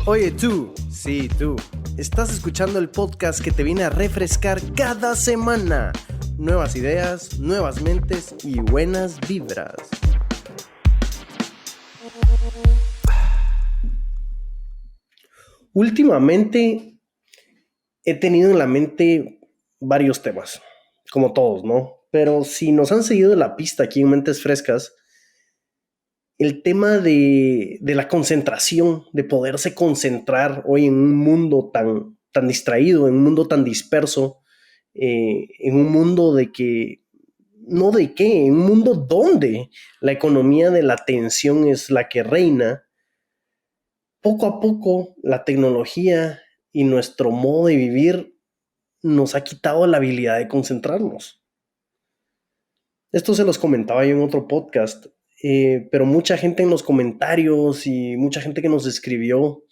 Oye tú, sí tú, estás escuchando el podcast que te viene a refrescar cada semana. Nuevas ideas, nuevas mentes y buenas vibras. Últimamente he tenido en la mente varios temas, como todos, ¿no? Pero si nos han seguido la pista aquí en Mentes Frescas, el tema de la concentración, de poderse concentrar hoy en un mundo tan distraído, en un mundo tan disperso, en un mundo en un mundo donde la economía de la atención es la que reina. Poco a poco la tecnología y nuestro modo de vivir nos ha quitado la habilidad de concentrarnos. Esto se los comentaba yo en otro podcast, pero mucha gente en los comentarios y mucha gente que nos escribió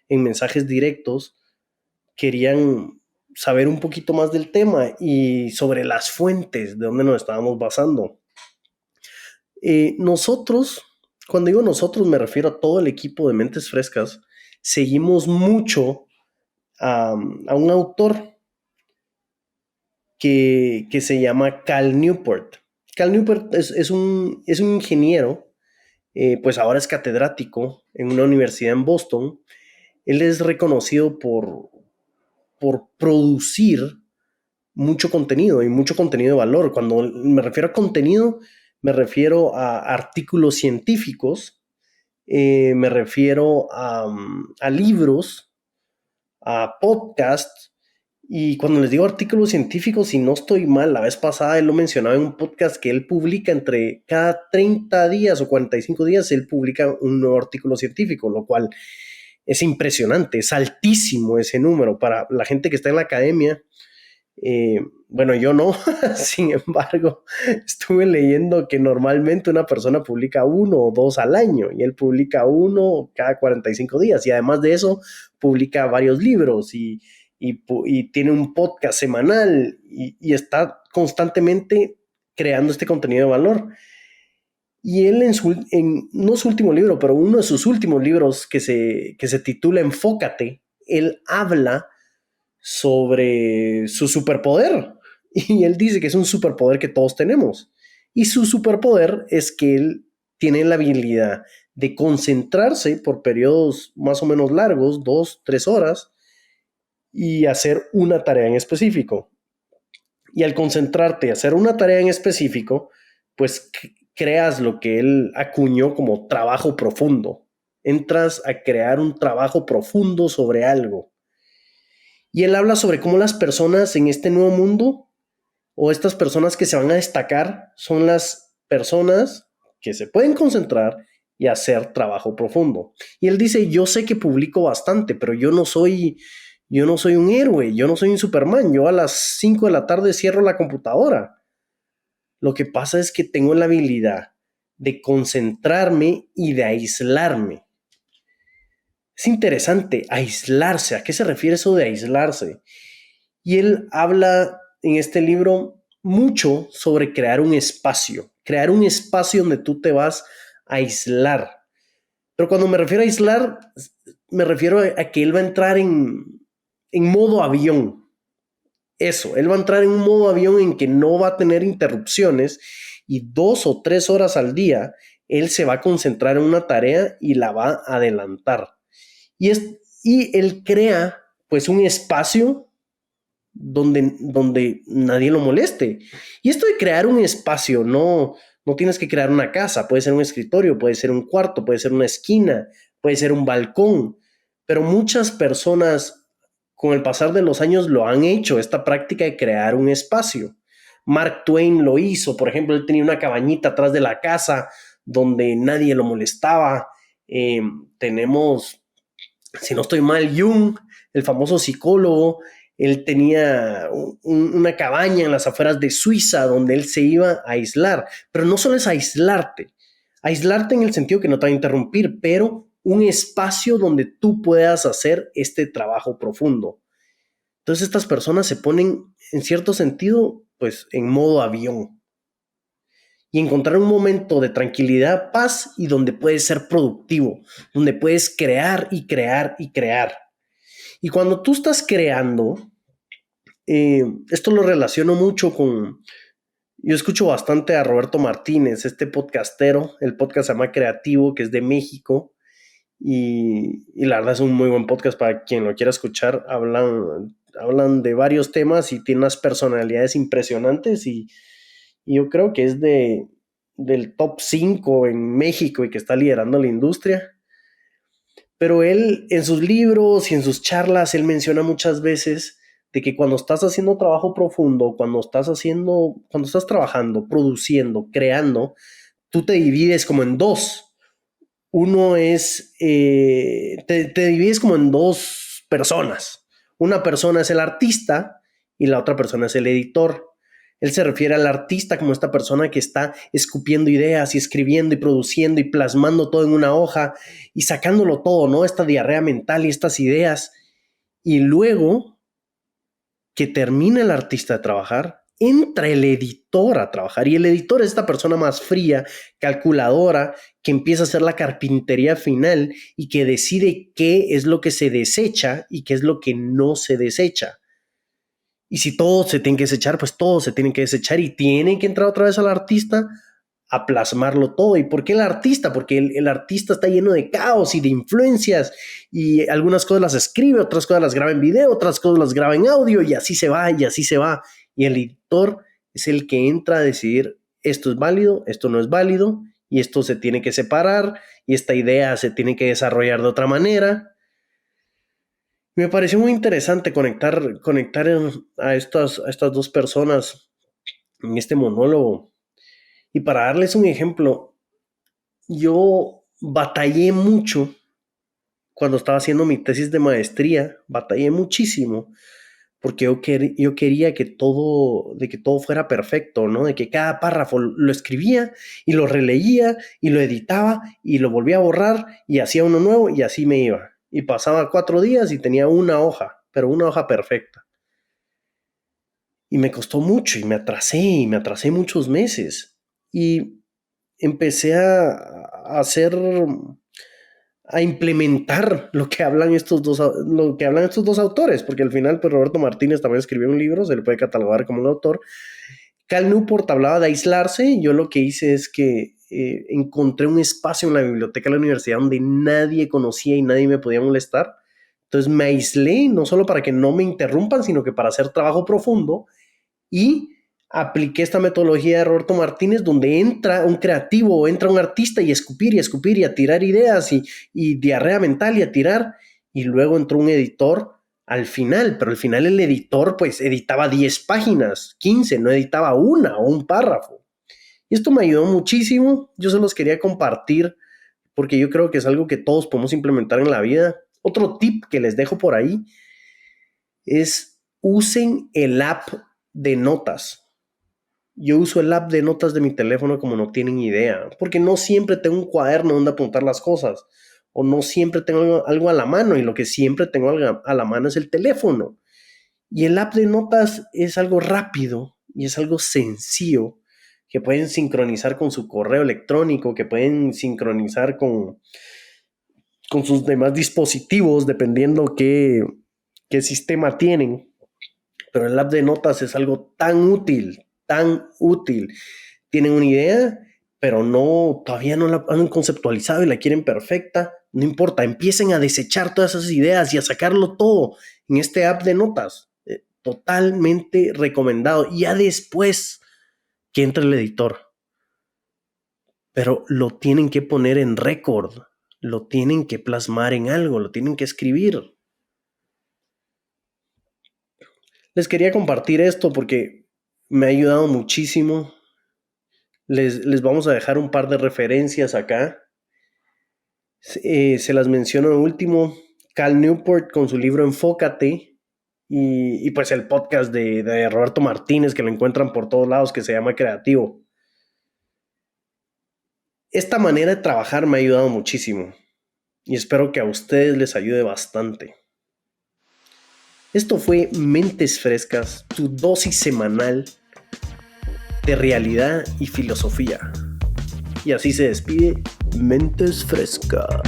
en mensajes directos querían saber un poquito más del tema y sobre las fuentes de donde nos estábamos basando. Nosotros, cuando digo nosotros me refiero a todo el equipo de Mentes Frescas, seguimos mucho a un autor que se llama Cal Newport. Cal Newport es un ingeniero, pues ahora es catedrático en una universidad en Boston. Él es reconocido por producir mucho contenido y mucho contenido de valor. Cuando me refiero a contenido, me refiero a artículos científicos, me refiero a libros, a podcasts. Y cuando les digo artículos científicos, si no estoy mal, la vez pasada él lo mencionaba en un podcast que él publica entre cada 30 días o 45 días, él publica un nuevo artículo científico, lo cual es impresionante, es altísimo ese número para la gente que está en la academia. Bueno, yo no, sin embargo, estuve leyendo que normalmente una persona publica 1 o 2 al año y él publica 1 cada 45 días y además de eso publica varios libros y tiene un podcast semanal y está constantemente creando este contenido de valor. Y él no su último libro, pero uno de sus últimos libros que se titula Enfócate, él habla sobre su superpoder. Y él dice que es un superpoder que todos tenemos. Y su superpoder es que él tiene la habilidad de concentrarse por periodos más o menos largos, 2, 3 horas, y hacer una tarea en específico. Y al concentrarte y hacer una tarea en específico, pues creas lo que él acuñó como trabajo profundo. Entras a crear un trabajo profundo sobre algo. Y él habla sobre cómo las personas en este nuevo mundo, o estas personas que se van a destacar, son las personas que se pueden concentrar y hacer trabajo profundo. Y él dice, yo sé que publico bastante, pero yo no soy un héroe, yo no soy un Superman. Yo a las 5 de la tarde cierro la computadora. Lo que pasa es que tengo la habilidad de concentrarme y de aislarme. Es interesante, aislarse. ¿A qué se refiere eso de aislarse? Y él habla en este libro mucho sobre crear un espacio donde tú te vas a aislar. Pero cuando me refiero a aislar, me refiero a que él va a entrar en modo avión. Eso, él va a entrar en un modo avión en que no va a tener interrupciones y 2 o 3 horas al día, él se va a concentrar en una tarea y la va a adelantar. Y él crea pues un espacio donde nadie lo moleste. Y esto de crear un espacio, no tienes que crear una casa, puede ser un escritorio, puede ser un cuarto, puede ser una esquina, puede ser un balcón, pero muchas personas con el pasar de los años lo han hecho, esta práctica de crear un espacio. Mark Twain lo hizo, por ejemplo, él tenía una cabañita atrás de la casa donde nadie lo molestaba. Tenemos, si no estoy mal, Jung, el famoso psicólogo. Él tenía una cabaña en las afueras de Suiza donde él se iba a aislar. Pero no solo es aislarte en el sentido que no te va a interrumpir, pero un espacio donde tú puedas hacer este trabajo profundo. Entonces estas personas se ponen, en cierto sentido, pues en modo avión. y encontrar un momento de tranquilidad, paz y donde puedes ser productivo, donde puedes crear y crear y crear. Y cuando tú estás creando, esto lo relaciono mucho con... Yo escucho bastante a Roberto Martínez, este podcastero, el podcast se llama Creativo, que es de México, y la verdad es un muy buen podcast para quien lo quiera escuchar. Hablan de varios temas y tiene unas personalidades impresionantes y yo creo que es del top 5 en México y que está liderando la industria. Pero él en sus libros y en sus charlas, él menciona muchas veces de que cuando estás haciendo trabajo profundo, cuando estás trabajando, produciendo, creando, tú te divides como en dos. Uno es, te divides como en dos personas. Una persona es el artista y la otra persona es el editor. Él se refiere al artista como esta persona que está escupiendo ideas y escribiendo y produciendo y plasmando todo en una hoja y sacándolo todo, ¿no? Esta diarrea mental y estas ideas. Y luego que termina el artista de trabajar, entra el editor a trabajar. Y el editor es esta persona más fría, calculadora, que empieza a hacer la carpintería final y que decide qué es lo que se desecha y qué es lo que no se desecha. Y si todo se tiene que desechar, pues todo se tiene que desechar y tiene que entrar otra vez al artista a plasmarlo todo. ¿Y por qué el artista? Porque el artista está lleno de caos y de influencias y algunas cosas las escribe, otras cosas las graba en video, otras cosas las graba en audio y así se va y así se va. Y el editor es el que entra a decidir esto es válido, esto no es válido y esto se tiene que separar y esta idea se tiene que desarrollar de otra manera. Me pareció muy interesante conectar a estas dos personas en este monólogo. Y para darles un ejemplo, yo batallé mucho cuando estaba haciendo mi tesis de maestría, batallé muchísimo porque yo quería de que todo fuera perfecto, ¿no? De que cada párrafo lo escribía y lo releía y lo editaba y lo volvía a borrar y hacía uno nuevo y así me iba. Y pasaba 4 días y tenía una hoja, pero una hoja perfecta. Y me costó mucho y me atrasé muchos meses. Y empecé a hacer, a implementar lo que hablan estos dos autores, porque al final, pues Roberto Martínez también escribió un libro, se le puede catalogar como un autor. Cal Newport hablaba de aislarse. Yo lo que hice es que encontré un espacio en la biblioteca de la universidad donde nadie conocía y nadie me podía molestar. Entonces me aislé, no solo para que no me interrumpan, sino que para hacer trabajo profundo y apliqué esta metodología de Roberto Martínez donde entra un creativo, entra un artista y escupir y a tirar ideas y diarrea mental y a tirar. Y luego entró un editor al final, pero al final el editor pues editaba 10 páginas, 15, no editaba una o un párrafo. Y esto me ayudó muchísimo. Yo se los quería compartir porque yo creo que es algo que todos podemos implementar en la vida. Otro tip que les dejo por ahí es usen el app de notas. Yo uso el app de notas de mi teléfono como no tienen idea, porque no siempre tengo un cuaderno donde apuntar las cosas, o no siempre tengo algo a la mano, y lo que siempre tengo a la mano es el teléfono. Y el app de notas es algo rápido y es algo sencillo, que pueden sincronizar con su correo electrónico, que pueden sincronizar con sus demás dispositivos, dependiendo qué sistema tienen. Pero el app de notas es algo tan útil, tan útil. Tienen una idea, pero todavía no la han conceptualizado y la quieren perfecta. No importa, empiecen a desechar todas esas ideas y a sacarlo todo en este app de notas. Totalmente recomendado. Y ya después que entre el editor. Pero lo tienen que poner en récord, lo tienen que plasmar en algo, lo tienen que escribir. Les quería compartir esto porque me ha ayudado muchísimo. Les vamos a dejar un par de referencias acá. Se las menciono de último. Cal Newport con su libro Enfócate y pues el podcast de Roberto Martínez que lo encuentran por todos lados que se llama Creativo. Esta manera de trabajar me ha ayudado muchísimo y espero que a ustedes les ayude bastante. Esto fue Mentes Frescas, tu dosis semanal de realidad y filosofía. Y así se despide Mentes Frescas.